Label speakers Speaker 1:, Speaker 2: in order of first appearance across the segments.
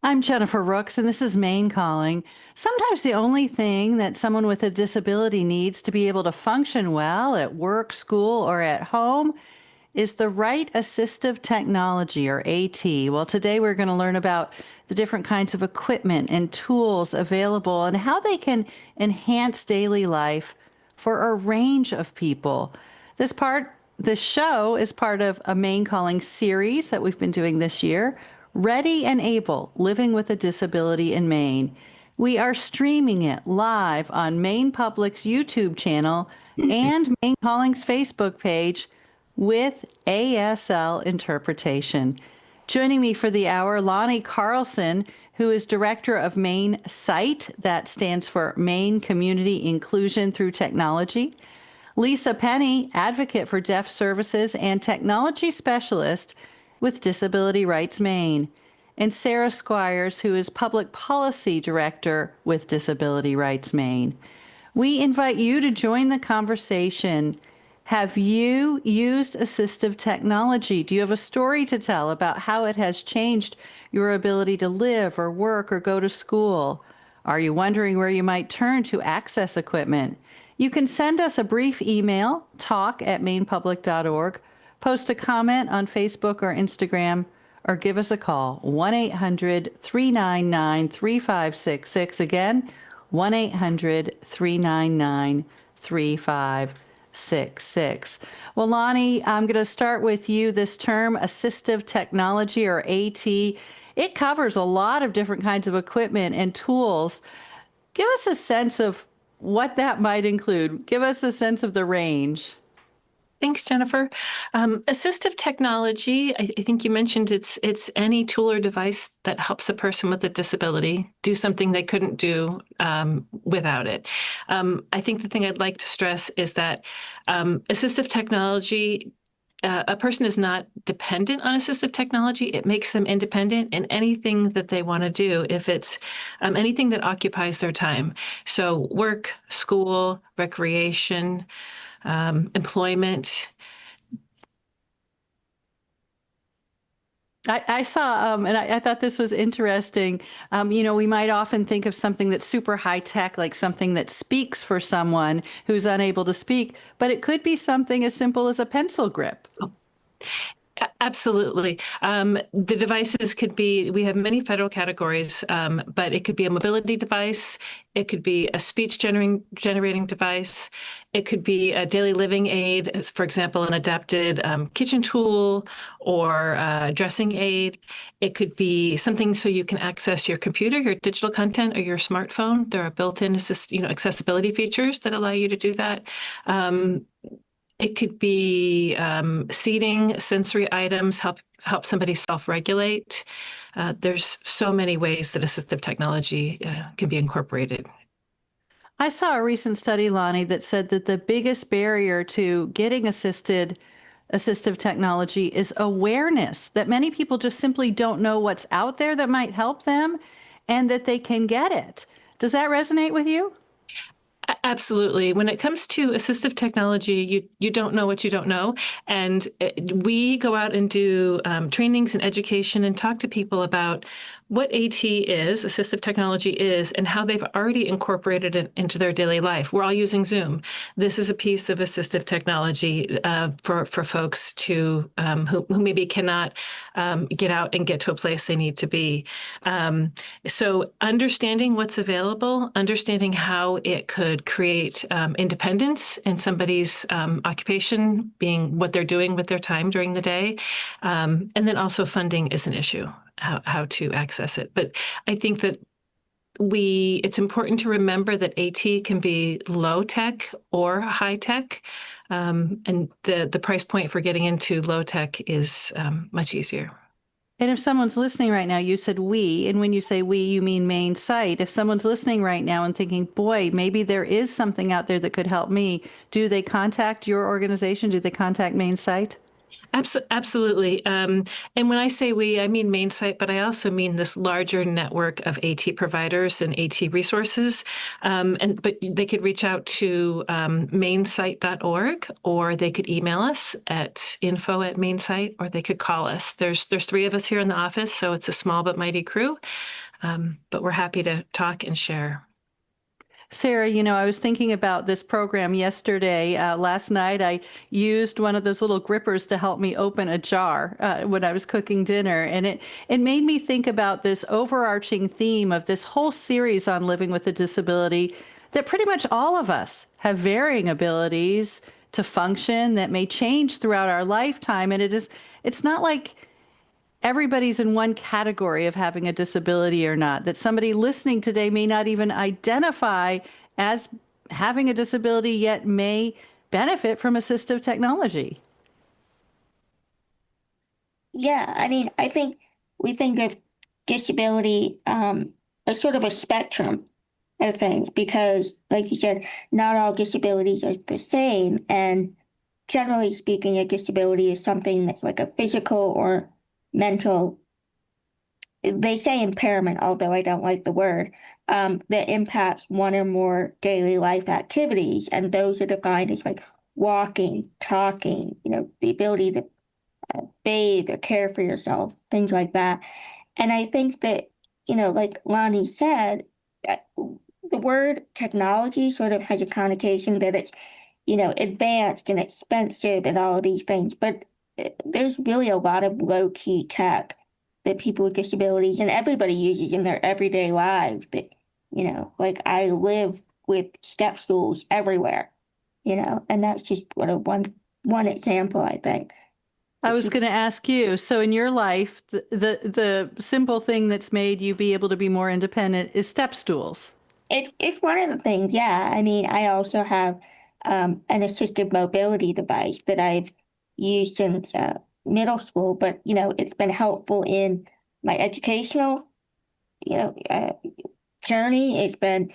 Speaker 1: I'm Jennifer Rooks, and this is Maine Calling. Sometimes the only thing that someone with a disability needs to be able to function well at work, school, or at home is the right assistive technology, or AT. Well, today we're going to learn about the different kinds of equipment and tools available and how they can enhance daily life for a range of people. This show is part of a Maine Calling series that we've been doing this year, Ready and Able, Living with a Disability in Maine. We are streaming it live on Maine Public's YouTube channel and Maine Calling's Facebook page with ASL interpretation. Joining me for the hour, Lonnie Carlson, who is director of Maine SITE, that stands for Maine Community Inclusion Through Technology. Lisa Penny, advocate for deaf services and technology specialist with Disability Rights Maine. And Sarah Squires, who is public policy director with Disability Rights Maine. We invite you to join the conversation. Have you used assistive technology? Do you have a story to tell about how it has changed your ability to live or work or go to school? Are you wondering where you might turn to access equipment? You can send us a brief email, talk@mainepublic.org, post a comment on Facebook or Instagram, or give us a call, 1-800-399-3566. Again, 1-800-399-3566. Well, Lonnie, I'm going to start with you. This term, assistive technology, or AT, it covers a lot of different kinds of equipment and tools. Give us a sense of what that might include. Give us a sense of the range.
Speaker 2: Thanks, Jennifer. Assistive technology, I think you mentioned it's any tool or device that helps a person with a disability do something they couldn't do without it. I think the thing I'd like to stress is that assistive technology, a person is not dependent on assistive technology. It makes them independent in anything that they want to do, if it's anything that occupies their time. So work, school, recreation, employment.
Speaker 1: I saw, and I thought this was interesting. We might often think of something that's super high tech, like something that speaks for someone who's unable to speak, but it could be something as simple as a pencil grip.
Speaker 2: Absolutely. The devices could be, we have many federal categories, but it could be a mobility device. It could be a speech generating device. It could be a daily living aid, for example, an adapted kitchen tool or a dressing aid. It could be something so you can access your computer, your digital content, or your smartphone. There are built-in accessibility features that allow you to do that. It could be seating, sensory items, help somebody self-regulate. There's so many ways that assistive technology can be incorporated.
Speaker 1: I saw a recent study, Lonnie, that said that the biggest barrier to getting assistive technology is awareness, that many people just simply don't know what's out there that might help them and that they can get it. Does that resonate with you?
Speaker 2: Absolutely. When it comes to assistive technology, you don't know what you don't know. And we go out and do trainings and education and talk to people about what AT is, assistive technology is, and how they've already incorporated it into their daily life. We're all using Zoom. This is a piece of assistive technology for folks who maybe cannot get out and get to a place they need to be. So understanding what's available, understanding how it could create independence in somebody's occupation, being what they're doing with their time during the day, and then also funding is an issue. How to access it. But I think that it's important to remember that AT can be low tech or high tech. And the price point for getting into low tech is much easier.
Speaker 1: And if someone's listening right now, you said we, and when you say we, you mean Maine SITE. If someone's listening right now and thinking, boy, maybe there is something out there that could help me, do they contact your organization? Do they contact Maine SITE?
Speaker 2: Absolutely. And when I say we, I mean Mainsight, but I also mean this larger network of AT providers and AT resources. But they could reach out to mainsight.org, or they could email us at info@mainsight, or they could call us. There's three of us here in the office, so it's a small but mighty crew. But we're happy to talk and share.
Speaker 1: Sarah, I was thinking about this program yesterday. Last night, I used one of those little grippers to help me open a jar when I was cooking dinner. And it made me think about this overarching theme of this whole series on living with a disability, that pretty much all of us have varying abilities to function that may change throughout our lifetime. And it's not like everybody's in one category of having a disability or not, that somebody listening today may not even identify as having a disability, yet may benefit from assistive technology.
Speaker 3: Yeah, I mean, I think we think of disability as sort of a spectrum of things because, like you said, not all disabilities are the same. And generally speaking, a disability is something that's like a physical or mental, they say impairment, although I don't like the word, that impacts one or more daily life activities. And those are defined as like walking, talking, the ability to bathe or care for yourself, things like that. And I think that, like Lonnie said, the word technology sort of has a connotation that it's, advanced and expensive and all of these things. But there's really a lot of low key tech that people with disabilities and everybody uses in their everyday lives that, like I live with step stools everywhere, and that's just what a one example, I think.
Speaker 1: I was going to ask you, so in your life, the simple thing that's made you be able to be more independent is step stools.
Speaker 3: It's one of the things, yeah. I mean, I also have an assistive mobility device that I've used since middle school, but it's been helpful in my educational, you know, uh, journey. It's been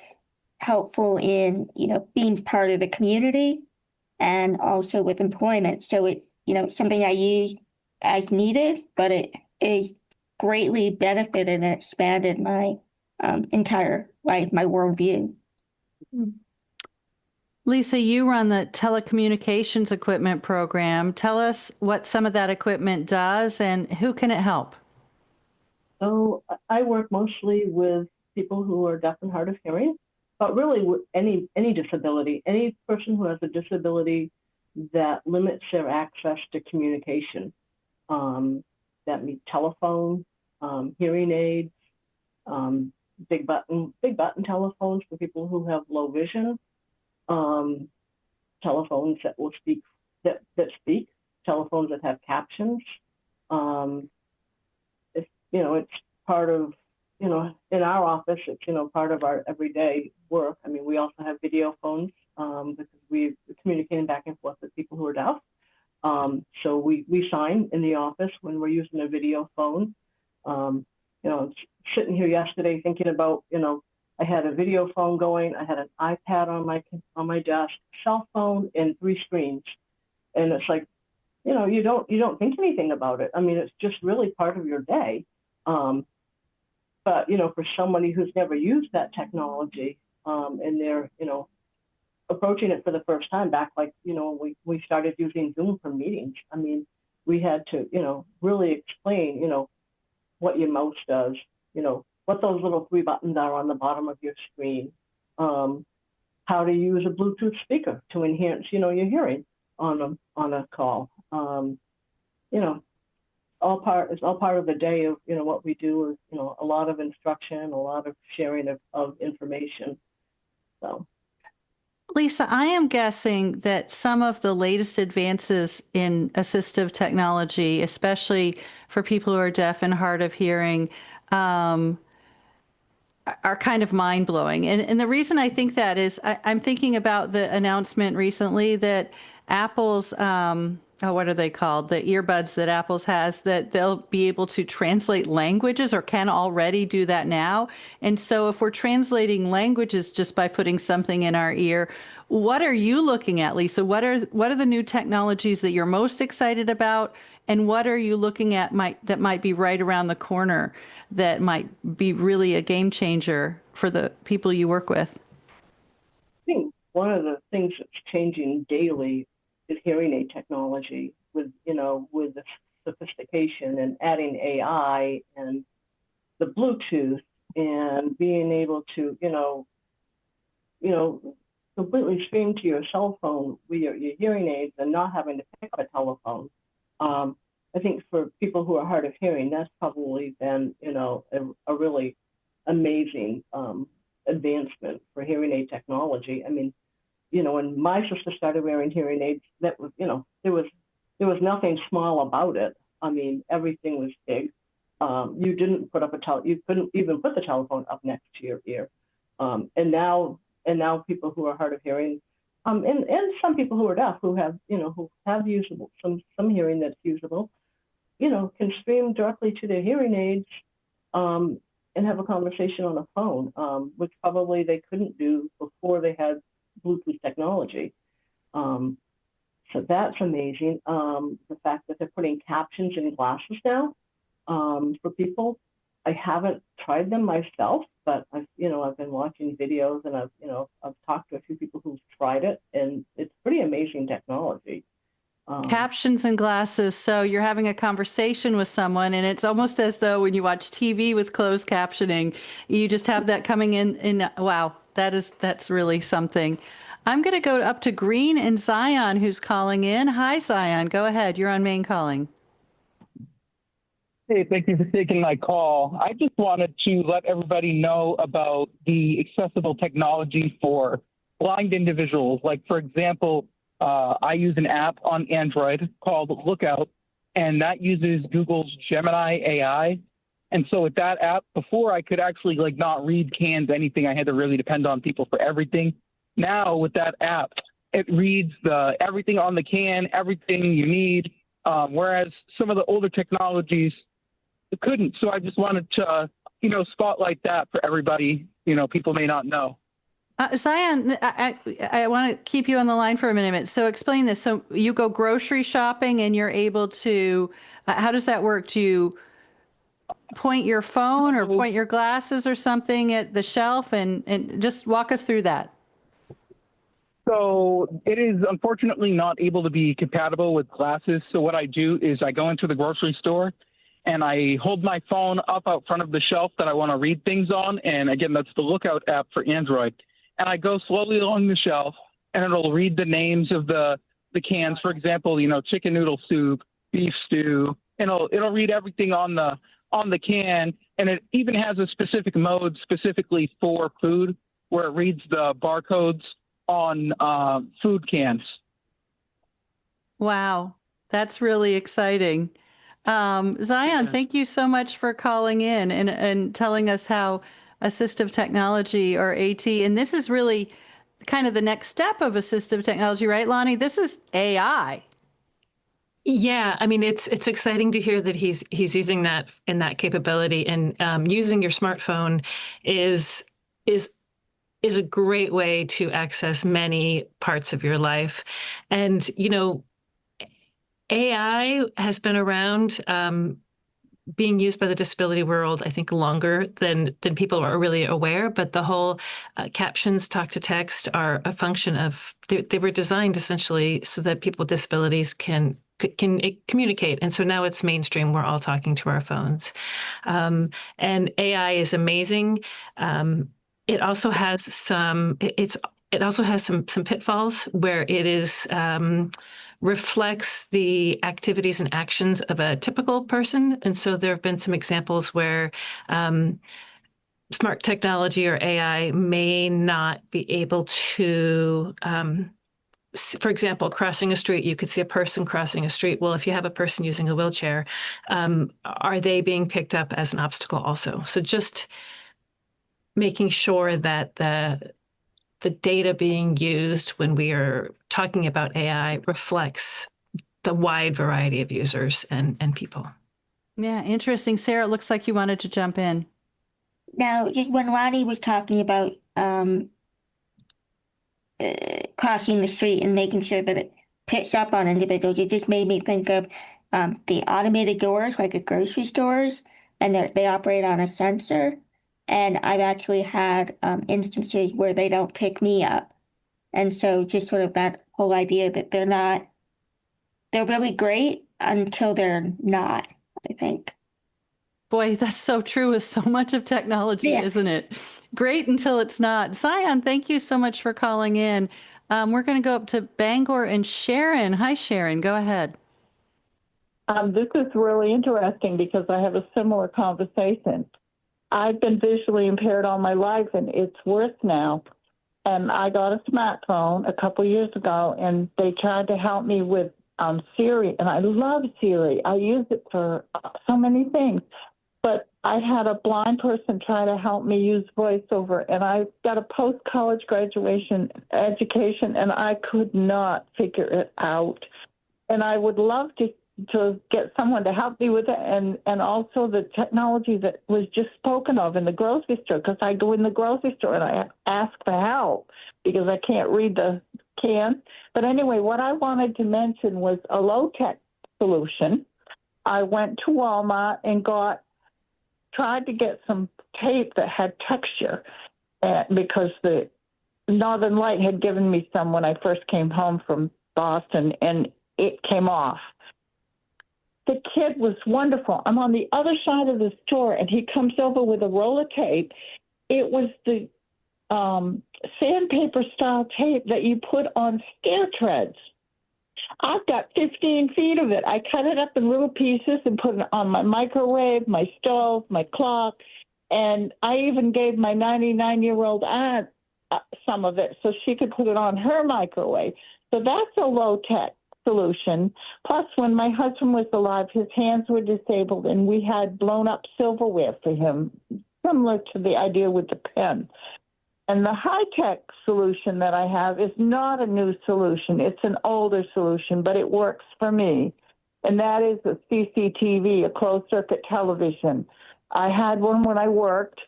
Speaker 3: helpful in, being part of the community and also with employment. So it's, something I use as needed, but it is greatly benefited and expanded my entire life, my worldview.
Speaker 1: Lisa, you run the telecommunications equipment program. Tell us what some of that equipment does and who can it help?
Speaker 4: So I work mostly with people who are deaf and hard of hearing, but really with any disability, any person who has a disability that limits their access to communication. That means telephone, hearing aids, big button telephones for people who have low vision, telephones that will speak that speak, telephones that have captions. It's part of, in our office, it's, part of our everyday work. I mean, we also have video phones because we're communicating back and forth with people who are deaf. So we sign in the office when we're using a video phone. Sitting here yesterday thinking about, I had a video phone going, I had an iPad on my desk, cell phone, and 3 screens. And it's like, you don't think anything about it. I mean, it's just really part of your day. But for somebody who's never used that technology, and they're, approaching it for the first time back, like, we started using Zoom for meetings. I mean, we had to, really explain, what your mouse does, what those little 3 buttons are on the bottom of your screen, how to use a Bluetooth speaker to enhance, your hearing on a call. It's all part of the day of, what we do is, a lot of instruction, a lot of sharing of information. So.
Speaker 1: Lisa, I am guessing that some of the latest advances in assistive technology, especially for people who are deaf and hard of hearing, are kind of mind blowing. And the reason I think that is I'm thinking about the announcement recently that Apple's, oh, what are they called? The earbuds that Apple's has, that they'll be able to translate languages or can already do that now. And so if we're translating languages just by putting something in our ear, what are you looking at, Lisa? What are the new technologies that you're most excited about? And what are you looking at that might be right around the corner that might be really a game changer for the people you work with?
Speaker 4: I think one of the things that's changing daily is hearing aid technology with, with the sophistication and adding AI and the Bluetooth and being able to, completely stream to your cell phone with your hearing aids and not having to pick up a telephone. I think for people who are hard of hearing, that's probably been, a really amazing advancement for hearing aid technology. I mean, when my sister started wearing hearing aids, that was, there was nothing small about it. I mean, everything was big. You didn't put up you couldn't even put the telephone up next to your ear. And now people who are hard of hearing, and some people who are deaf who have, who have usable some hearing that's usable, can stream directly to their hearing aids, and have a conversation on a phone, which probably they couldn't do before they had Bluetooth technology. So that's amazing. The fact that they're putting captions in glasses now for people. I haven't tried them myself, but I've been watching videos and I've talked to a few people who've tried it, and it's pretty amazing technology.
Speaker 1: Captions and glasses. So you're having a conversation with someone, and it's almost as though when you watch TV with closed captioning, you just have that coming in. Wow, that's really something. I'm going to go up to Green and Zion, who's calling in. Hi, Zion. Go ahead. You're on Maine Calling.
Speaker 5: Hey, thank you for taking my call. I just wanted to let everybody know about the accessible technology for blind individuals. Like, for example, I use an app on Android called Lookout, and that uses Google's Gemini AI. And so with that app, before I could actually not read cans, anything, I had to really depend on people for everything. Now with that app, it reads everything on the can, everything you need, whereas some of the older technologies couldn't. So I just wanted to, spotlight that for everybody, people may not know.
Speaker 1: Zion, I want to keep you on the line for a minute. So explain this. So you go grocery shopping and you're able to, how does that work? Do you point your phone or point your glasses or something at the shelf and just walk us through that?
Speaker 5: So it is unfortunately not able to be compatible with glasses. So what I do is I go into the grocery store and I hold my phone up out front of the shelf that I want to read things on. And again, that's the Lookout app for Android. And I go slowly along the shelf and it'll read the names of the cans. For example, chicken noodle soup, beef stew, and it'll read everything on the can. And it even has a specific mode specifically for food where it reads the barcodes on food cans.
Speaker 1: Wow, that's really exciting. Zion, thank you so much for calling in and telling us how assistive technology, or AT, and this is really kind of the next step of assistive technology, right, Lonnie? This is AI.
Speaker 2: Yeah, I mean, it's exciting to hear that he's using that in that capability, and using your smartphone is a great way to access many parts of your life. And AI has been around, being used by the disability world, I think, longer than people are really aware. But the whole captions, talk to text, are a function of they were designed essentially so that people with disabilities can communicate. And so now it's mainstream. We're all talking to our phones, and AI is amazing. It also has some. It also has some pitfalls where it is. Reflects the activities and actions of a typical person. And so there have been some examples where smart technology or AI may not be able to, for example, crossing a street, you could see a person crossing a street. Well, if you have a person using a wheelchair, are they being picked up as an obstacle also? So just making sure that the data being used when we are talking about AI reflects the wide variety of users and people.
Speaker 1: Yeah, interesting. Sarah, it looks like you wanted to jump in.
Speaker 3: Now, just when Lonnie was talking about crossing the street and making sure that it picks up on individuals, it just made me think of the automated doors, like at grocery stores, and they operate on a sensor. And I've actually had instances where they don't pick me up. And so just sort of that whole idea that they're really great until they're not, I think.
Speaker 1: Boy, that's so true with so much of technology,
Speaker 3: Yeah.
Speaker 1: isn't it? Great until it's not. Zion, thank you so much for calling in. We're going to go up to Bangor and Sharon. Hi, Sharon. Go ahead.
Speaker 6: This is really interesting because I have a similar conversation. I've been visually impaired all my life, and it's worse now. And I got a smartphone a couple years ago, and they tried to help me with Siri, and I love Siri. I use it for so many things. But I had a blind person try to help me use VoiceOver, and I got a post-college graduation education, and I could not figure it out. And I would love to get someone to help me with it, and also the technology that was just spoken of in the grocery store, because I go in the grocery store and I ask for help because I can't read the can. But anyway, what I wanted to mention was a low-tech solution. I went to Walmart and tried to get some tape that had texture because the Northern Light had given me some when I first came home from Boston, and it came off. The kid was wonderful. I'm on the other side of the store, and he comes over with a roll of tape. It was the sandpaper style tape that you put on stair treads. I've got 15 feet of it. I cut it up in little pieces and put it on my microwave, my stove, my clock, and I even gave my 99-year-old aunt some of it so she could put it on her microwave. So that's a low-tech solution. Plus, when my husband was alive, his hands were disabled, and we had blown-up silverware for him, similar to the idea with the pen. And the high-tech solution that I have is not a new solution. It's an older solution, but it works for me. And that is a CCTV, a closed-circuit television. I had one when I worked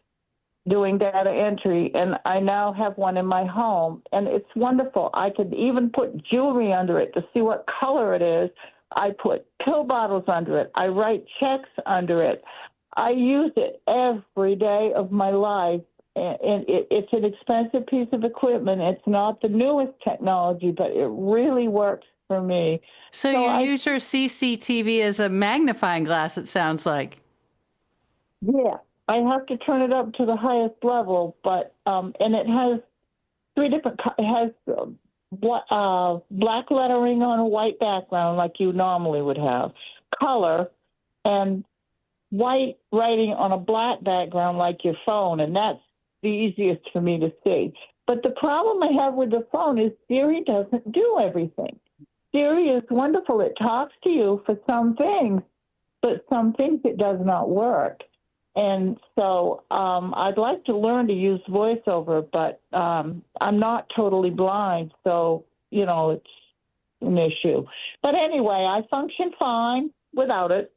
Speaker 6: doing data entry, and I now have one in my home. And it's wonderful. I could even put jewelry under it to see what color it is. I put pill bottles under it. I write checks under it. I use it every day of my life. And it's an expensive piece of equipment. It's not the newest technology, but it really works for me.
Speaker 1: So you use your CCTV as a magnifying glass, it sounds like.
Speaker 6: Yeah, I have to turn it up to the highest level, but and it has three different. It has black lettering on a white background, like you normally would have, color, and white writing on a black background, like your phone, and that's the easiest for me to see. But the problem I have with the phone is Siri doesn't do everything. Siri is wonderful. It talks to you for some things, but some things it does not work. And so I'd like to learn to use VoiceOver, but I'm not totally blind, so, it's an issue. But anyway, I function fine without it.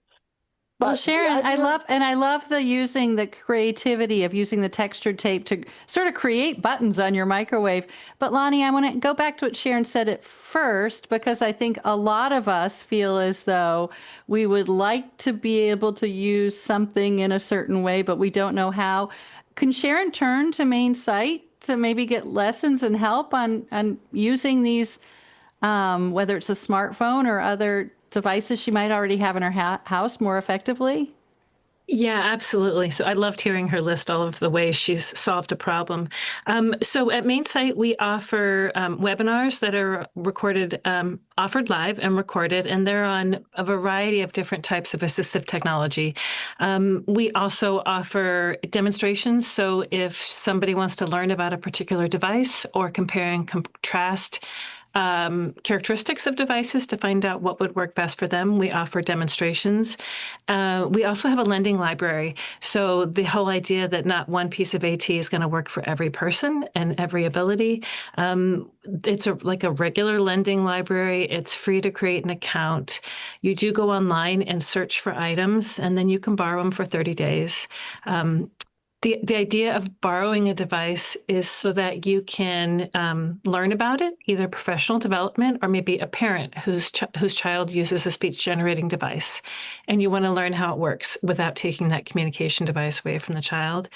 Speaker 1: Well, Sharon, I love using the creativity of using the textured tape to sort of create buttons on your microwave. But Lonnie, I want to go back to what Sharon said at first, because I think a lot of us feel as though we would like to be able to use something in a certain way, but we don't know how. Can Sharon turn to Maine Site to maybe get lessons and help on using these, whether it's a smartphone or other devices she might already have in her house more effectively?
Speaker 2: Yeah, absolutely. So I loved hearing her list all of the ways she's solved a problem. So at Maine Site, we offer webinars that are recorded, offered live and recorded, and they're on a variety of different types of assistive technology. We also offer demonstrations. So if somebody wants to learn about a particular device or compare and contrast characteristics of devices to find out what would work best for them. We offer demonstrations. We also have a lending library. So the whole idea that not one piece of AT is going to work for every person and every ability. It's like a regular lending library. It's free to create an account. You do go online and search for items, and then you can borrow them for 30 days. The idea of borrowing a device is so that you can learn about it, either professional development or maybe a parent whose child uses a speech generating device, and you want to learn how it works without taking that communication device away from the child.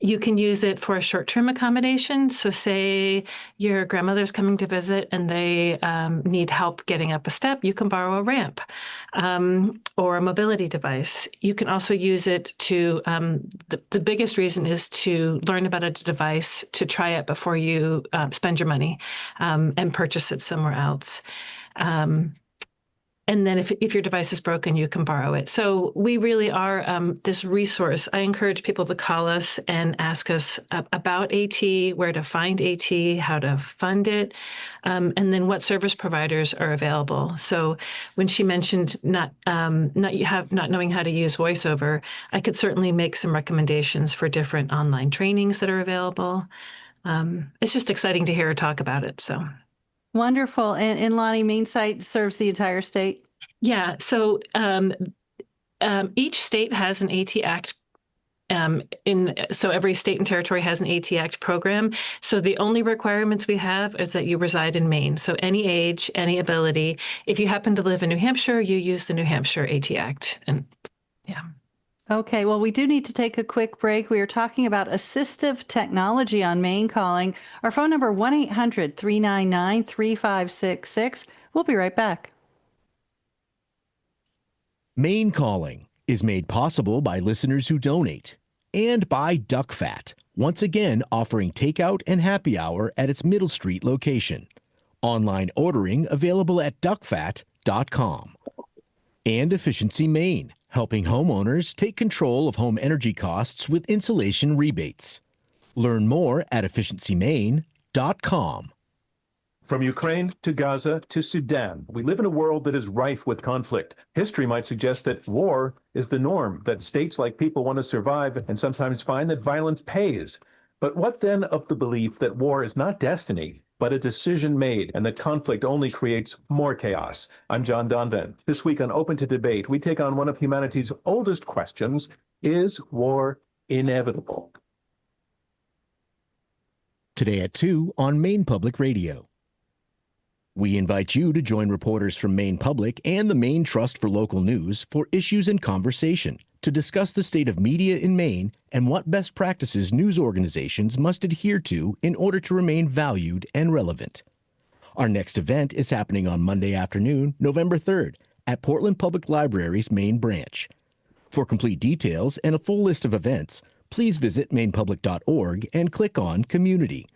Speaker 2: You can use it for a short-term accommodation. So say your grandmother's coming to visit and they need help getting up a step, you can borrow a ramp or a mobility device. You can also use it to, the biggest reason is to learn about a device, to try it before you spend your money and purchase it somewhere else. And then if your device is broken, you can borrow it. So we really are this resource. I encourage people to call us and ask us about AT, where to find AT, how to fund it, and then what service providers are available. So when she mentioned not knowing how to use VoiceOver, I could certainly make some recommendations for different online trainings that are available. It's just exciting to hear her talk about it. So.
Speaker 1: Wonderful. And Lonnie, Maine site serves the entire state?
Speaker 2: Yeah. So each state has an AT Act. So every state and territory has an AT Act program. So the only requirements we have is that you reside in Maine. So any age, any ability. If you happen to live in New Hampshire, you use the New Hampshire AT Act. And yeah.
Speaker 1: Okay, well, we do need to take a quick break. We are talking about assistive technology on Maine Calling. Our phone number, 1-800-399-3566. We'll be right back.
Speaker 7: Maine Calling is made possible by listeners who donate and by Duck Fat, once again offering takeout and happy hour at its Middle Street location. Online ordering available at duckfat.com. And Efficiency Maine, helping homeowners take control of home energy costs with insulation rebates. Learn more at efficiencymaine.com.
Speaker 8: From Ukraine to Gaza to Sudan, we live in a world that is rife with conflict. History might suggest that war is the norm, that states like people want to survive and sometimes find that violence pays. But what then of the belief that war is not destiny, but a decision made, and that conflict only creates more chaos? I'm John Donvan. This week on Open to Debate, we take on one of humanity's oldest questions: is war inevitable?
Speaker 7: Today at 2 on Maine Public Radio. We invite you to join reporters from Maine Public and the Maine Trust for Local News for issues and conversation to discuss the state of media in Maine and what best practices news organizations must adhere to in order to remain valued and relevant. Our next event is happening on Monday afternoon, November 3rd, at Portland Public Library's Maine branch. For complete details and a full list of events, please visit mainepublic.org and click on Community.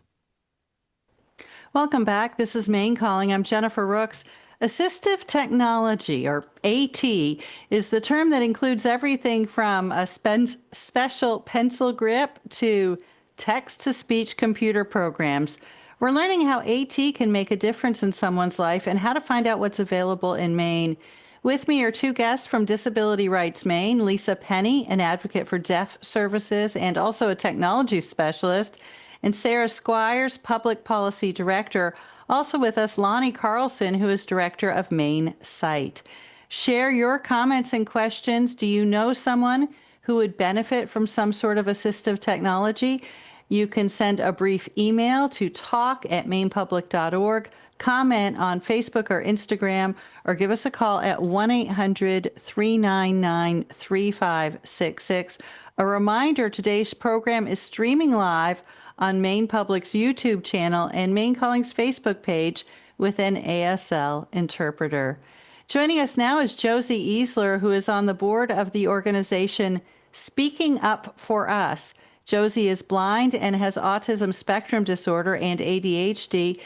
Speaker 1: Welcome back. This is Maine Calling. I'm Jennifer Rooks. Assistive technology, or AT, is the term that includes everything from a special pencil grip to text-to-speech computer programs. We're learning how AT can make a difference in someone's life and how to find out what's available in Maine. With me are two guests from Disability Rights Maine, Lisa Penny, an advocate for deaf services and also a technology specialist, and Sarah Squires, Public Policy Director. Also with us, Lonnie Carlson, who is Director of Maine Site. Share your comments and questions. Do you know someone who would benefit from some sort of assistive technology? You can send a brief email to talk@mainepublic.org, comment on Facebook or Instagram, or give us a call at 1-800-399-3566. A reminder, today's program is streaming live on Maine Public's YouTube channel and Maine Calling's Facebook page with an ASL interpreter. Joining us now is Josie Easler, who is on the board of the organization Speaking Up for Us. Josie is blind and has autism spectrum disorder and ADHD.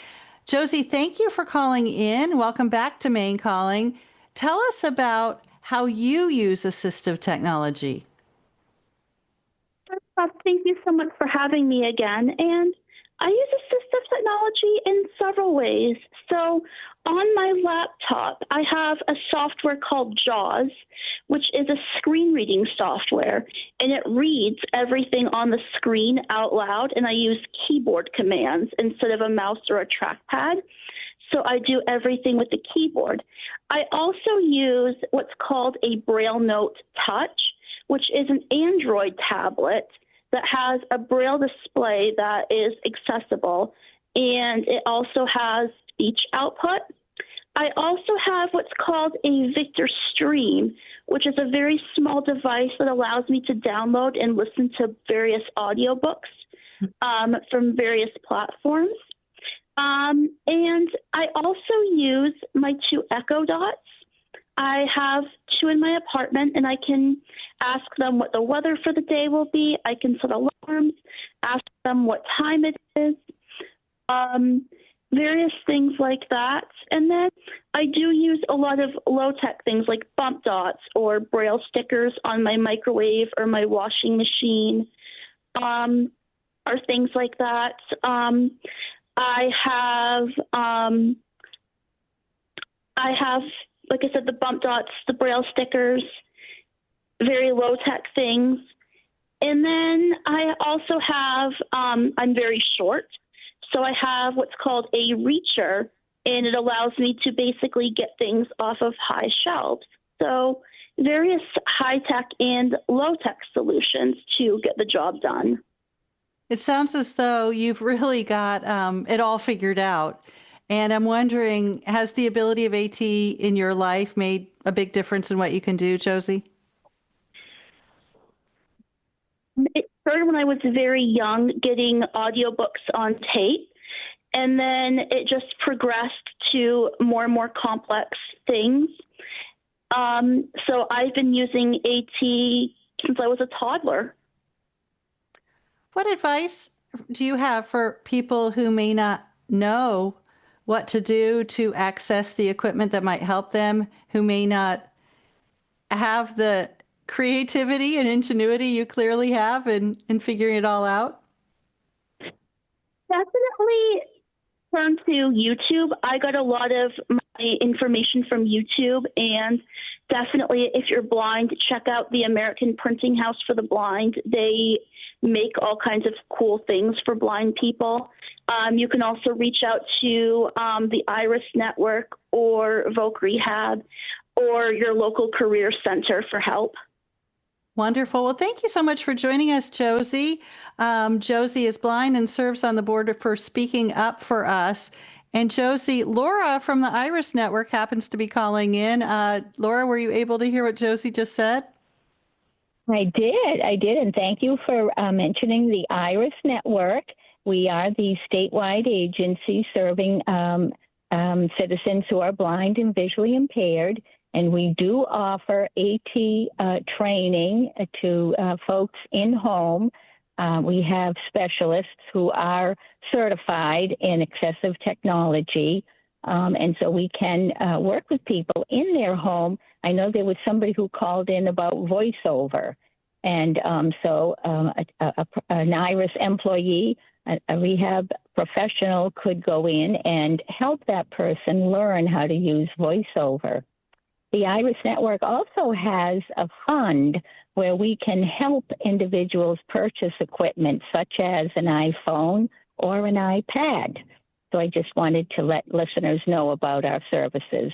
Speaker 1: Josie, thank you for calling in. Welcome back to Maine Calling. Tell us about how you use assistive technology.
Speaker 9: Thank you so much for having me again. And I use assistive technology in several ways. So on my laptop, I have a software called JAWS, which is a screen reading software, and it reads everything on the screen out loud, and I use keyboard commands instead of a mouse or a trackpad. So I do everything with the keyboard. I also use what's called a Braille Note Touch, which is an Android tablet that has a Braille display that is accessible, and it also has speech output. I also have what's called a Victor Stream, which is a very small device that allows me to download and listen to various audiobooks from various platforms. And I also use my 2 Echo Dots. I have 2 in my apartment, and I can ask them what the weather for the day will be. I can set alarms, ask them what time it is, various things like that. And then I do use a lot of low-tech things like bump dots or Braille stickers on my microwave or my washing machine, or things like that. I have, like I said, the bump dots, the Braille stickers, very low-tech things. And then I also have, I'm very short, so I have what's called a reacher, and it allows me to basically get things off of high shelves. So various high-tech and low-tech solutions to get the job done.
Speaker 1: It sounds as though you've really got it all figured out. And I'm wondering, has the ability of AT in your life made a big difference in what you can do, Josie?
Speaker 9: It started when I was very young, getting audiobooks on tape. And then it just progressed to more and more complex things. So I've been using AT since I was a toddler.
Speaker 1: What advice do you have for people who may not know what to do to access the equipment that might help them, who may not have the creativity and ingenuity you clearly have in figuring it all out?
Speaker 9: Definitely turn to YouTube. I got a lot of my information from YouTube, and definitely if you're blind, check out the American Printing House for the Blind. They make all kinds of cool things for blind people. You can also reach out to the Iris Network or Voc Rehab or your local career center for help.
Speaker 1: Wonderful. Well, thank you so much for joining us, Josie. Josie is blind and serves on the board for Speaking Up for Us. And Josie, Laura from the Iris Network happens to be calling in. Laura, were you able to hear what Josie just said?
Speaker 10: I did, and thank you for mentioning the Iris Network. We are the statewide agency serving citizens who are blind and visually impaired, and we do offer AT training to folks in home. We have specialists who are certified in accessive technology, and so we can work with people in their home. I know there was somebody who called in about voiceover, and so an Iris employee, a rehab professional could go in and help that person learn how to use voiceover. The Iris Network also has a fund where we can help individuals purchase equipment such as an iPhone or an iPad. So I just wanted to let listeners know about our services.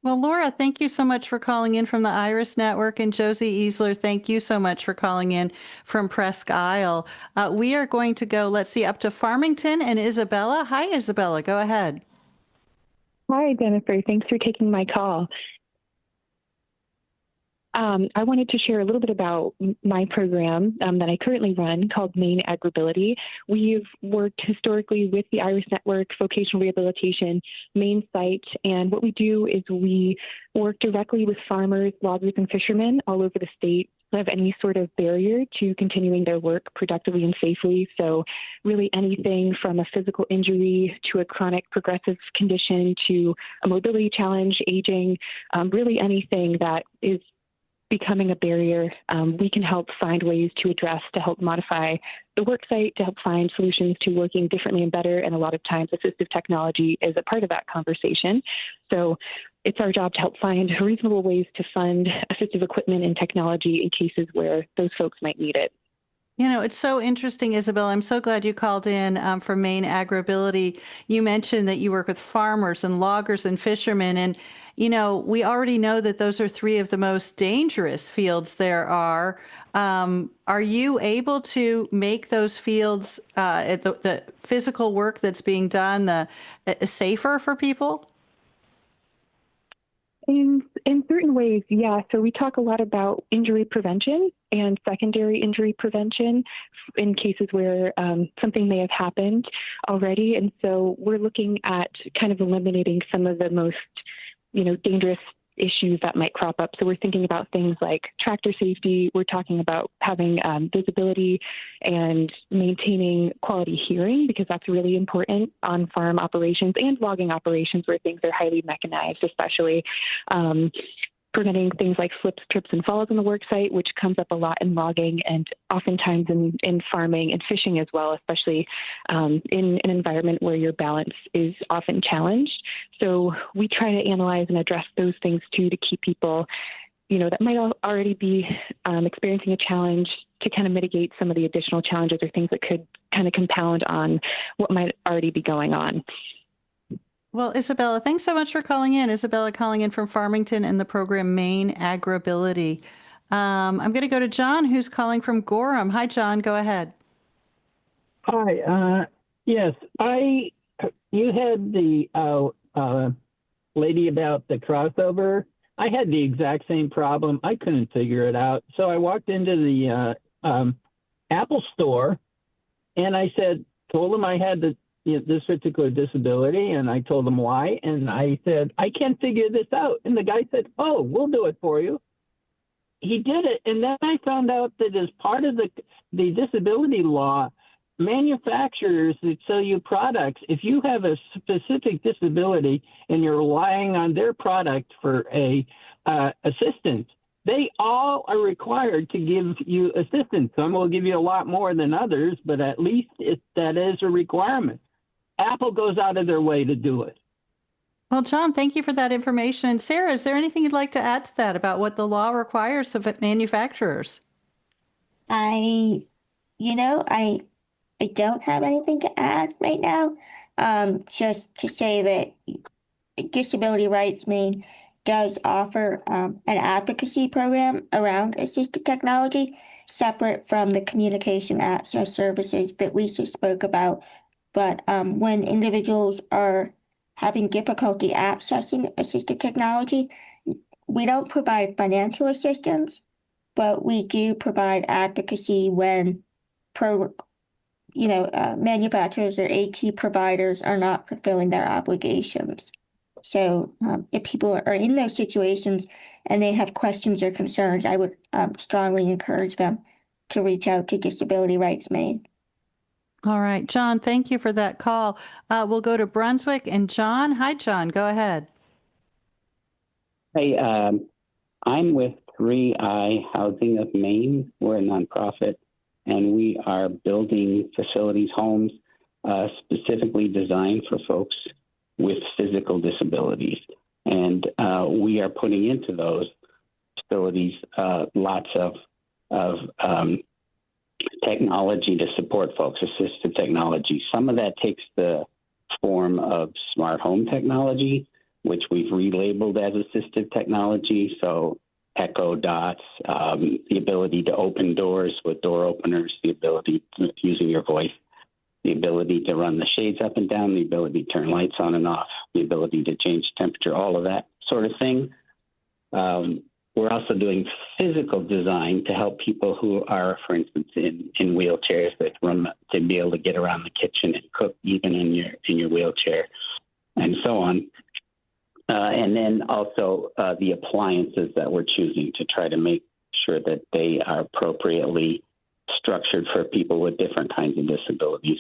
Speaker 1: Well, Laura, thank you so much for calling in from the Iris Network. And Josie Easler, thank you so much for calling in from Presque Isle. We are going to go, let's see, up to Farmington and Isabella. Hi, Isabella. Go ahead.
Speaker 11: Hi, Jennifer. Thanks for taking my call. I wanted to share a little bit about my program that I currently run called Maine Agribility. We've worked historically with the Iris Network Vocational Rehabilitation Maine site, and what we do is we work directly with farmers, loggers, and fishermen all over the state who have any sort of barrier to continuing their work productively and safely. So really anything from a physical injury to a chronic progressive condition to a mobility challenge, aging, really anything that is becoming a barrier, we can help find ways to address, to help modify the worksite, to help find solutions to working differently and better. And a lot of times assistive technology is a part of that conversation. So it's our job to help find reasonable ways to fund assistive equipment and technology in cases where those folks might need it.
Speaker 1: You know, it's so interesting, Isabel. I'm so glad you called in from Maine Agribility. You mentioned that you work with farmers and loggers and fishermen. And, you know, we already know that those are three of the most dangerous fields there are. Are you able to make those fields, the physical work that's being done, safer for people?
Speaker 11: In certain ways, yeah. So we talk a lot about injury prevention and secondary injury prevention in cases where something may have happened already. And so we're looking at kind of eliminating some of the most, dangerous issues that might crop up. So we're thinking about things like tractor safety. We're talking about having visibility and maintaining quality hearing, because that's really important on farm operations and logging operations where things are highly mechanized, especially preventing things like slips, trips, and falls on the work site, which comes up a lot in logging and oftentimes in farming and fishing as well, especially in an environment where your balance is often challenged. So we try to analyze and address those things too, to keep people, that might already be experiencing a challenge, to kind of mitigate some of the additional challenges or things that could kind of compound on what might already be going on.
Speaker 1: Well, Isabella, thanks so much for calling in. Isabella calling in from Farmington and the program Maine Agribility. I'm going to go to John, who's calling from Gorham. Hi, John. Go ahead.
Speaker 12: Hi. Yes, you had the lady about the crossover. I had the exact same problem. I couldn't figure it out. So I walked into the Apple store and I told them I had this particular disability, and I told them why, and I said, I can't figure this out. And the guy said, oh, we'll do it for you. He did it, and then I found out that as part of the disability law, manufacturers that sell you products, if you have a specific disability and you're relying on their product for a assistance, they all are required to give you assistance. Some will give you a lot more than others, but at least that is a requirement. Apple goes out of their way to do it.
Speaker 1: Well, John, thank you for that information. Sarah, is there anything you'd like to add to that about what the law requires of manufacturers?
Speaker 3: I don't have anything to add right now. Just to say that Disability Rights Maine does offer an advocacy program around assistive technology, separate from the communication access services that we just spoke about. But when individuals are having difficulty accessing assistive technology, we don't provide financial assistance, but we do provide advocacy when manufacturers or AT providers are not fulfilling their obligations. So if people are in those situations and they have questions or concerns, I would strongly encourage them to reach out to Disability Rights Maine.
Speaker 1: All right, John, thank you for that call. We'll go to Brunswick. And John, hi, John, go ahead.
Speaker 13: Hey, I'm with 3i Housing of Maine. We're a nonprofit, and we are building facilities, homes, specifically designed for folks with physical disabilities. And we are putting into those facilities lots of technology to support folks, assistive technology. Some of that takes the form of smart home technology, which we've relabeled as assistive technology. So echo dots, the ability to open doors with door openers, the ability to, using your voice, the ability to run the shades up and down, the ability to turn lights on and off, the ability to change temperature, all of that sort of thing. We're also doing physical design to help people who are, for instance, in wheelchairs to be able to get around the kitchen and cook even in your wheelchair, and so on. And then also the appliances that we're choosing to try to make sure that they are appropriately structured for people with different kinds of disabilities.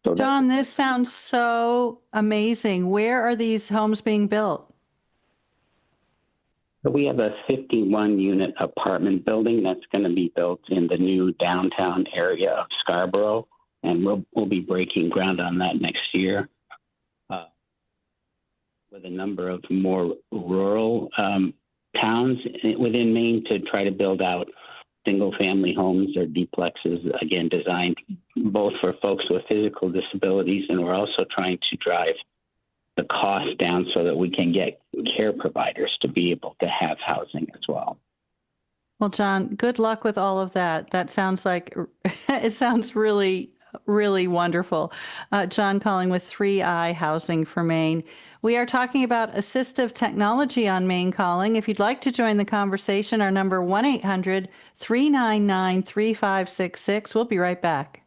Speaker 13: So
Speaker 1: John, this sounds so amazing. Where are these homes being built?
Speaker 13: So we have a 51-unit apartment building that's going to be built in the new downtown area of Scarborough, and we'll be breaking ground on that next year. With a number of more rural towns within Maine to try to build out single-family homes or duplexes, again, designed both for folks with physical disabilities, and we're also trying to drive the cost down so that we can get care providers to be able to have housing as well.
Speaker 1: Well, John, good luck with all of that. That sounds like it sounds really, really wonderful. John calling with 3i Housing for Maine. We are talking about assistive technology on Maine Calling. If you'd like to join the conversation, our number 1-800-399-3566. We'll be right back.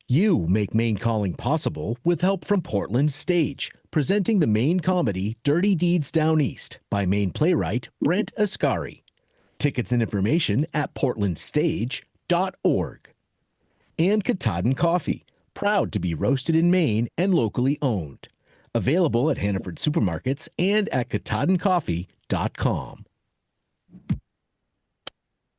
Speaker 7: You make Maine Calling possible with help from Portland Stage, presenting the Maine comedy Dirty Deeds Down East by Maine playwright Brent Ascari. Tickets and information at portlandstage.org. And Katahdin Coffee, proud to be roasted in Maine and locally owned. Available at Hannaford supermarkets and at katahdincoffee.com.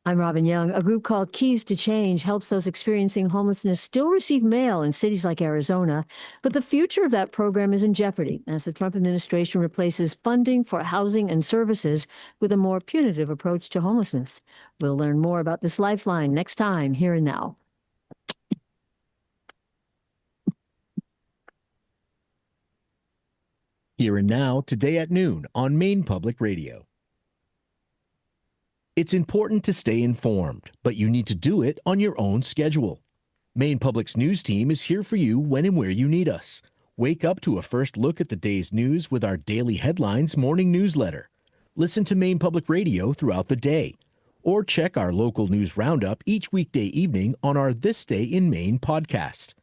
Speaker 14: I'm Robin Young. A group called Keys to Change helps those experiencing homelessness still receive mail in cities like Arizona. But the future of that program is in jeopardy as the Trump administration replaces funding for housing and services with a more punitive approach to homelessness. We'll learn more about this lifeline next time, Here and Now.
Speaker 7: Here and Now, today at noon on Maine Public Radio. It's important to stay informed, but you need to do it on your own schedule. Maine Public's news team is here for you when and where you need us. Wake up to a first look at the day's news with our Daily Headlines morning newsletter. Listen to Maine Public Radio throughout the day. Or check our local news roundup each weekday evening on our This Day in Maine podcast.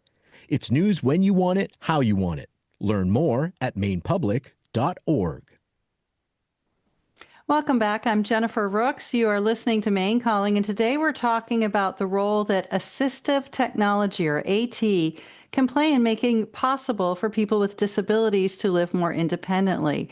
Speaker 7: It's news when you want it, how you want it. Learn more at mainepublic.org.
Speaker 1: Welcome back. I'm Jennifer Rooks. You are listening to Maine Calling, and today we're talking about the role that assistive technology, or AT, can play in making possible for people with disabilities to live more independently.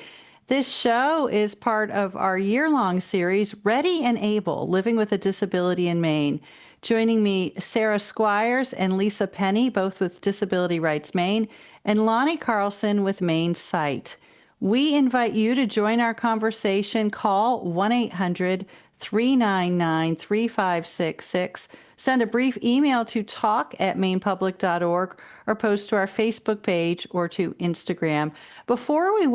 Speaker 1: This show is part of our year-long series, Ready and Able, Living with a Disability in Maine. Joining me, Sarah Squires and Lisa Penny, both with Disability Rights Maine, and Lonnie Carlson with Maine Sight. We invite you to join our conversation. Call 1-800-399-3566. Send a brief email to talk@mainepublic.org or post to our Facebook page or to Instagram. Before we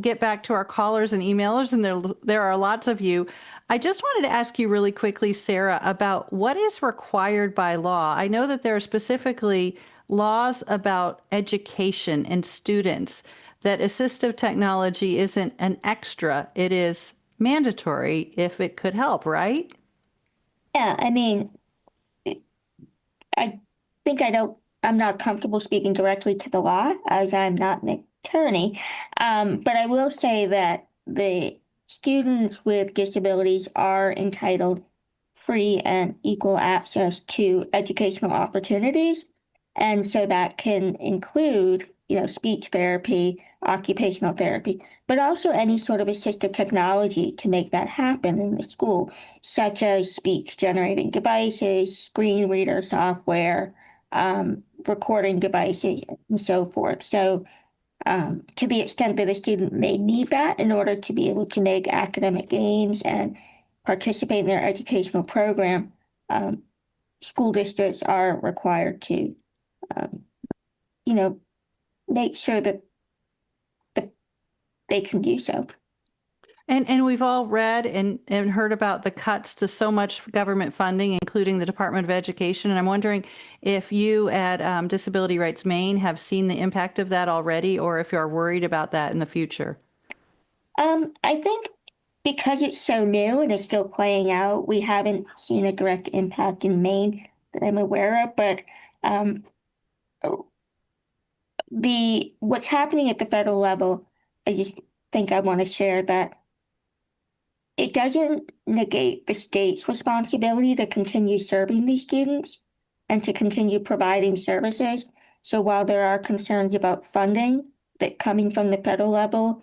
Speaker 1: get back to our callers and emailers, and there are lots of you, I just wanted to ask you really quickly, Sarah, about what is required by law. I know that there are specifically laws about education and students, that assistive technology isn't an extra, it is mandatory if it could help, right?
Speaker 3: Yeah, I mean, I think I'm not comfortable speaking directly to the law as I'm not an attorney. But I will say that the students with disabilities are entitled free and equal access to educational opportunities. And so that can include, speech therapy, occupational therapy, but also any sort of assistive technology to make that happen in the school, such as speech generating devices, screen reader software, recording devices, and so forth. So to the extent that a student may need that in order to be able to make academic gains and participate in their educational program, school districts are required to, make sure that they can do so.
Speaker 1: And we've all read and heard about the cuts to so much government funding, including the Department of Education. And I'm wondering if you at Disability Rights Maine have seen the impact of that already, or if you're worried about that in the future.
Speaker 3: I think because it's so new and it's still playing out, we haven't seen a direct impact in Maine that I'm aware of. But what's happening at the federal level, I just think I want to share that it doesn't negate the state's responsibility to continue serving these students and to continue providing services. So while there are concerns about funding that coming from the federal level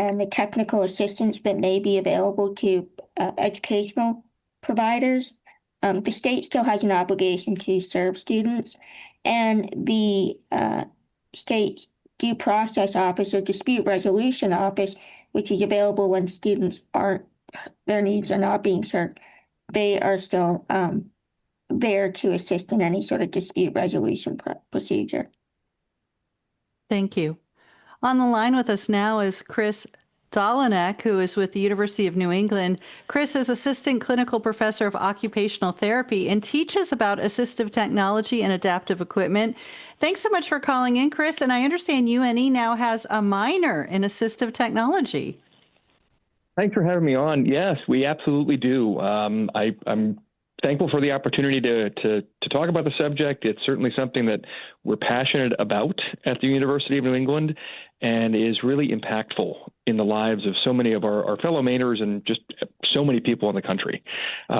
Speaker 3: and the technical assistance that may be available to educational providers. The state still has an obligation to serve students, and the state due process office or dispute resolution office, which is available when students their needs are not being served, they are still there to assist in any sort of dispute resolution procedure.
Speaker 1: Thank you. On the line with us now is Chris Dolinek, who is with the University of New England. Chris is Assistant Clinical Professor of Occupational Therapy and teaches about assistive technology and adaptive equipment. Thanks so much for calling in, Chris. And I understand UNE now has a minor in assistive technology.
Speaker 15: Thanks for having me on. Yes, we absolutely do. I'm thankful for the opportunity to talk about the subject. It's certainly something that we're passionate about at the University of New England and is really impactful in the lives of so many of our fellow Mainers and just so many people in the country.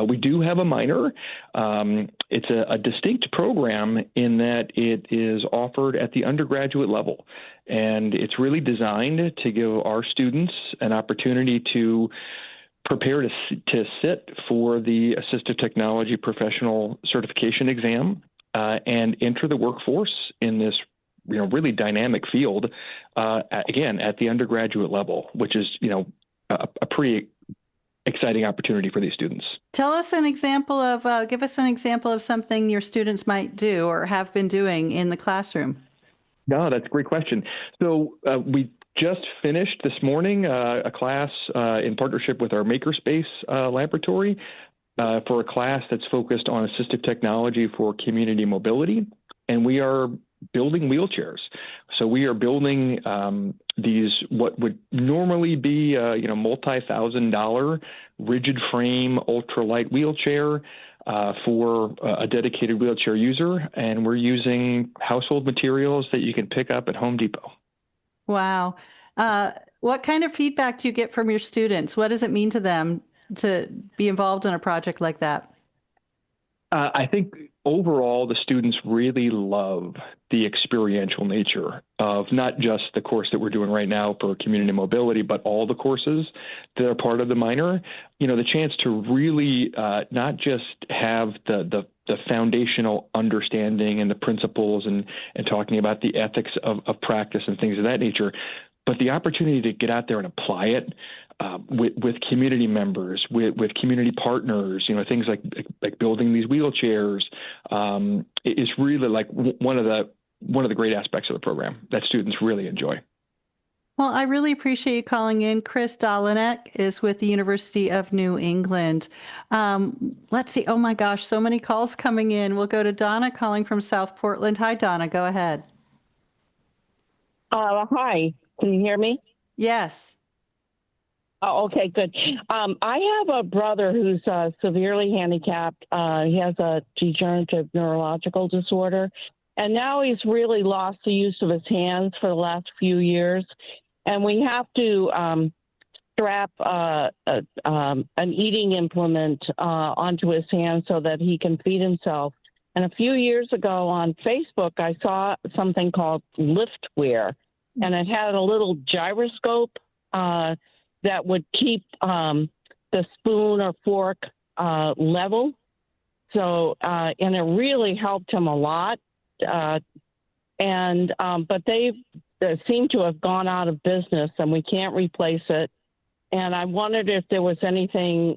Speaker 15: We do have a minor. It's a distinct program in that it is offered at the undergraduate level, and it's really designed to give our students an opportunity to prepare to sit for the Assistive Technology Professional Certification exam and enter the workforce in this really dynamic field, again, at the undergraduate level, which is, a pretty exciting opportunity for these students.
Speaker 1: Tell us an example of, give us an example of something your students might do or have been doing in the classroom.
Speaker 15: No, that's a great question. So we just finished this morning a class in partnership with our Makerspace laboratory for a class that's focused on assistive technology for community mobility. And we are building wheelchairs. So we are building these, what would normally be, multi-$1,000 rigid frame, ultralight wheelchair for a dedicated wheelchair user. And we're using household materials that you can pick up at Home Depot.
Speaker 1: Wow. What kind of feedback do you get from your students? What does it mean to them to be involved in a project like that?
Speaker 15: I think overall, the students really love the experiential nature of not just the course that we're doing right now for community mobility, but all the courses that are part of the minor. The chance to really not just have the foundational understanding and the principles and talking about the ethics of practice and things of that nature, but the opportunity to get out there and apply it with community members, with community partners, things like building these wheelchairs is really like one of the great aspects of the program that students really enjoy.
Speaker 1: Well, I really appreciate you calling in. Chris Dolinek is with the University of New England. Let's see. Oh my gosh, so many calls coming in. We'll go to Donna calling from South Portland. Hi, Donna. Go ahead.
Speaker 16: Hi. Can you hear me?
Speaker 1: Yes.
Speaker 16: Oh, okay, good. I have a brother who's severely handicapped. He has a degenerative neurological disorder, and now he's really lost the use of his hands for the last few years. And we have to strap an eating implement onto his hand so that he can feed himself. And a few years ago on Facebook, I saw something called Liftware, and it had a little gyroscope that would keep the spoon or fork level. So, and it really helped him a lot. But they seem to have gone out of business and we can't replace it. And I wondered if there was anything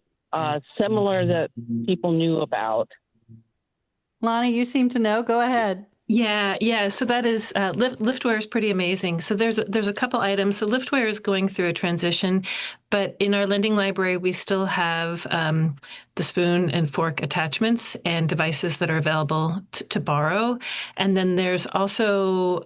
Speaker 16: similar that people knew about.
Speaker 1: Lonnie, you seem to know. Go ahead.
Speaker 2: Yeah. So that is Liftware is pretty amazing. So there's a couple items. So Liftware is going through a transition, but in our lending library, we still have the spoon and fork attachments and devices that are available to borrow. And then there's also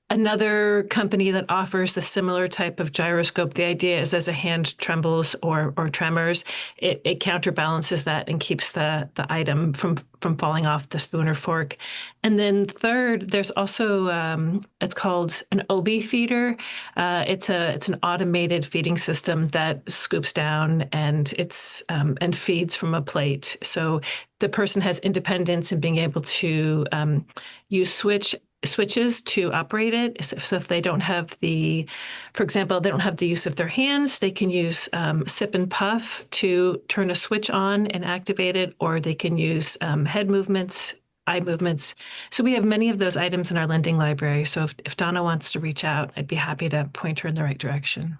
Speaker 2: another company that offers the similar type of gyroscope. The idea is as a hand trembles or tremors, it counterbalances that and keeps the item from falling off the spoon or fork. And then third, there's also it's called an OB feeder. It's an automated feeding system that scoops down and and feeds from a plate. So the person has independence in being able to use switch switches to operate it. So if they don't have for example, they don't have the use of their hands, they can use sip and puff to turn a switch on and activate it, or they can use head movements, eye movements. So we have many of those items in our lending library. So if Donna wants to reach out, I'd be happy to point her in the right direction.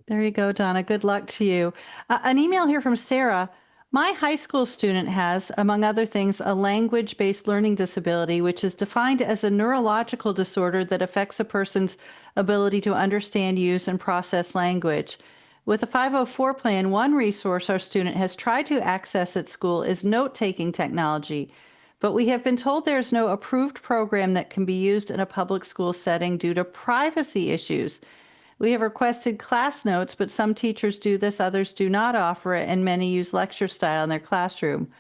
Speaker 1: There you go, Donna. Good luck to you. An email here from Sarah. My high school student has, among other things, a language-based learning disability, which is defined as a neurological disorder that affects a person's ability to understand, use, and process language. With the 504 plan, one resource our student has tried to access at school is note-taking technology, but we have been told there is no approved program that can be used in a public school setting due to privacy issues. We have requested class notes, but some teachers do this, others do not offer it, and many use lecture style in their classroom.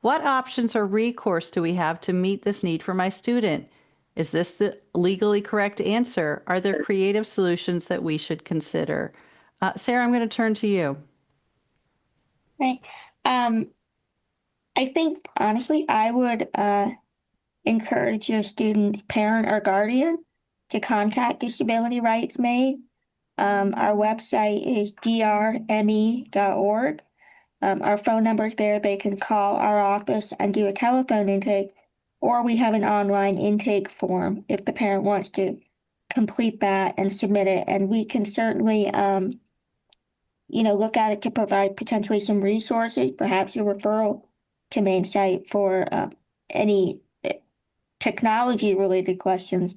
Speaker 1: What options or recourse do we have to meet this need for my student? Is this the legally correct answer? Are there creative solutions that we should consider? Sarah, I'm going to turn to you.
Speaker 3: Right. I think, honestly, I would encourage your student parent or guardian to contact Disability Rights Maine. Our website is drme.org. Our phone number is there. They can call our office and do a telephone intake, or we have an online intake form if the parent wants to complete that and submit it. And we can certainly, look at it to provide potentially some resources, perhaps a referral to Maine site for any technology-related questions.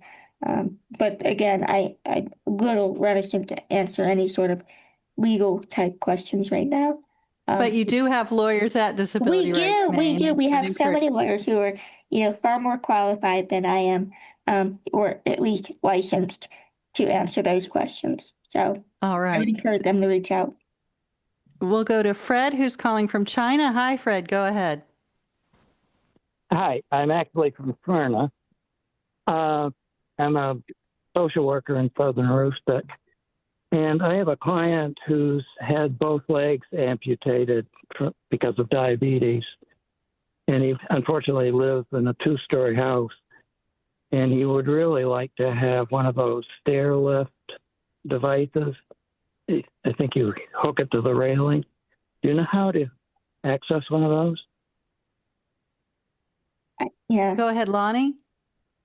Speaker 3: But again, I'm a little reticent to answer any sort of legal type questions right now.
Speaker 1: But you do have lawyers at Disability Rights Maine.
Speaker 3: We do. We have so many lawyers who are, far more qualified than I am, or at least licensed to answer those questions. So
Speaker 1: all right.
Speaker 3: I would encourage them to reach out.
Speaker 1: We'll go to Fred, who's calling from China. Hi, Fred. Go ahead.
Speaker 12: Hi, I'm actually from Smyrna. I'm a social worker in Southern Aroostook, and I have a client who's had both legs amputated because of diabetes, and he unfortunately lives in a 2-story house, and he would really like to have one of those stair lift devices. I think you hook it to the railing. Do you know how to access one of those?
Speaker 3: Yeah.
Speaker 1: Go ahead, Lonnie.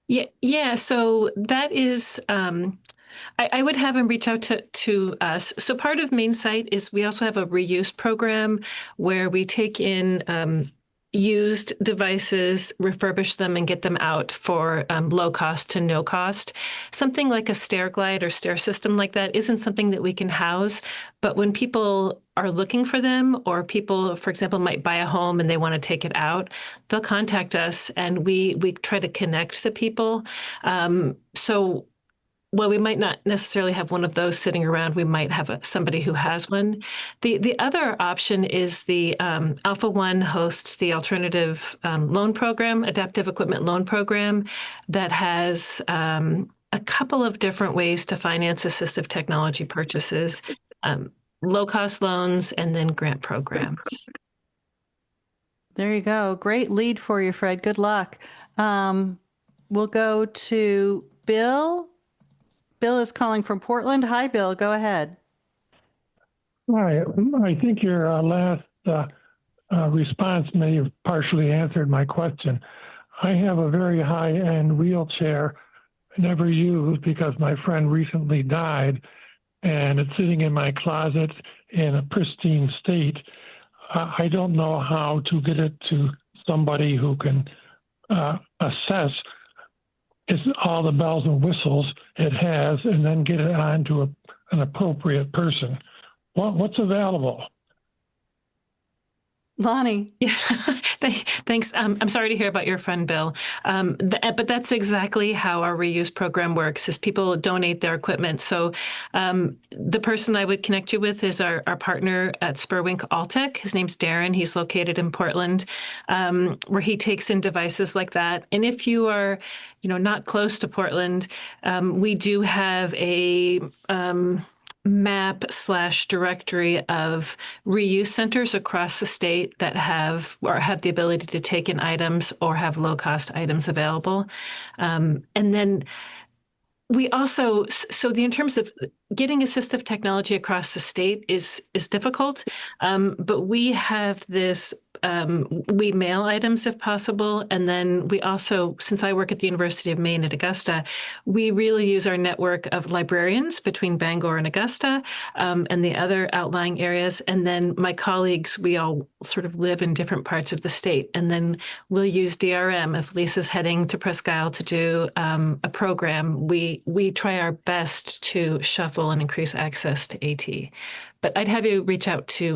Speaker 2: Yeah. So that is, I would have him reach out to us. So part of Maine Site is we also have a reuse program where we take in used devices, refurbish them, and get them out for low cost to no cost. Something like a stair glide or stair system like that isn't something that we can house, but when people are looking for them, or people, for example, might buy a home and they want to take it out, they'll contact us, and we try to connect the people. So well, we might not necessarily have one of those sitting around. We might have somebody who has one. The other option is the Alpha One hosts the alternative loan program, adaptive equipment loan program, that has a couple of different ways to finance assistive technology purchases, low-cost loans, and then grant programs.
Speaker 1: There you go. Great lead for you, Fred. Good luck. We'll go to Bill. Bill is calling from Portland. Hi, Bill. Go ahead.
Speaker 17: Hi. I think your last response may have partially answered my question. I have a very high-end wheelchair I never used because my friend recently died, and it's sitting in my closet in a pristine state. I don't know how to get it to somebody who can assess all the bells and whistles it has, and then get it on to an appropriate person. What's available?
Speaker 1: Lonnie.
Speaker 2: Yeah, thanks. I'm sorry to hear about your friend, Bill. But that's exactly how our reuse program works, is people donate their equipment. So the person I would connect you with is our partner at Spurwink Alltech. His name's Darren. He's located in Portland, where he takes in devices like that. And if you are, not close to Portland, we do have a map/directory of reuse centers across the state that have the ability to take in items or have low-cost items available. And then we also, in terms of getting assistive technology across the state is difficult, but we have this, we mail items if possible. And then we also, since I work at the University of Maine at Augusta, we really use our network of librarians between Bangor and Augusta, and the other outlying areas. And then my colleagues, we all sort of live in different parts of the state. And then we'll use DRM. If Lisa's heading to Presque Isle to do a program, we try our best to shuffle and increase access to AT. But I'd have you reach out to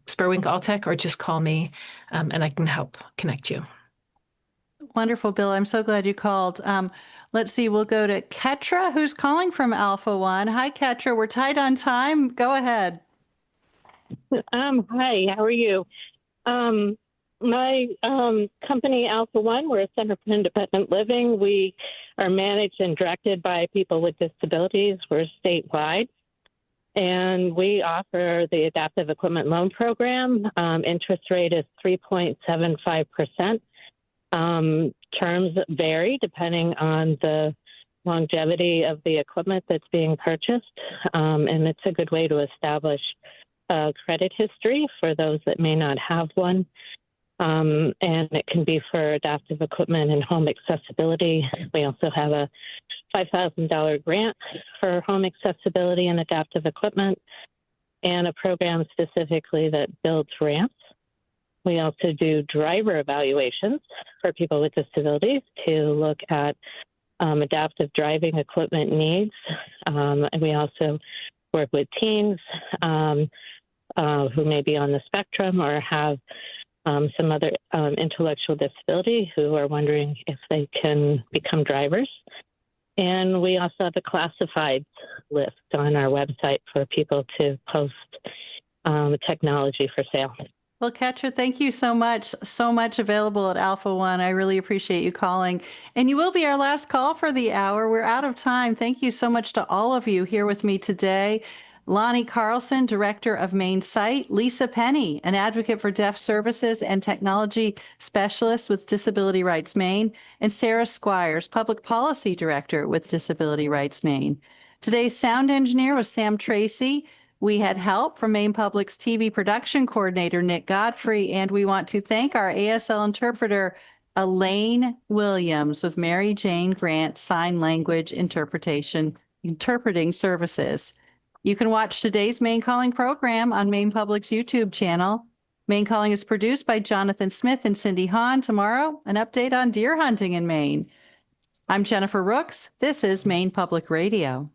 Speaker 2: Spurwink Alltech or just call me, and I can help connect you.
Speaker 1: Wonderful, Bill. I'm so glad you called. Let's see, we'll go to Ketra, who's calling from Alpha One. Hi, Ketra. We're tight on time. Go ahead.
Speaker 18: Hi, how are you? My company, Alpha One, we're a Center for Independent Living. We are managed and directed by people with disabilities. We're statewide. And we offer the Adaptive Equipment Loan Program. Interest rate is 3.75%. Terms vary depending on the longevity of the equipment that's being purchased. And it's a good way to establish a credit history for those that may not have one. And it can be for adaptive equipment and home accessibility. We also have a $5,000 grant for home accessibility and adaptive equipment, and a program specifically that builds ramps. We also do driver evaluations for people with disabilities to look at adaptive driving equipment needs. And we also work with teens who may be on the spectrum or have some other intellectual disability who are wondering if they can become drivers. And we also have a classified list on our website for people to post technology for sale.
Speaker 1: Well, Ketra, thank you so much. So much available at Alpha One. I really appreciate you calling. And you will be our last call for the hour. We're out of time. Thank you so much to all of you here with me today. Lonnie Carlson, Director of Maine Site, Lisa Penny, an advocate for deaf services and technology specialist with Disability Rights Maine, and Sarah Squires, Public Policy Director with Disability Rights Maine. Today's sound engineer was Sam Tracy. We had help from Maine Public's TV production coordinator, Nick Godfrey, and we want to thank our ASL interpreter, Elaine Williams, with Mary Jane Grant Sign Language Interpreting Services. You can watch today's Maine Calling program on Maine Public's YouTube channel. Maine Calling is produced by Jonathan Smith and Cindy Hahn. Tomorrow, an update on deer hunting in Maine. I'm Jennifer Rooks. This is Maine Public Radio.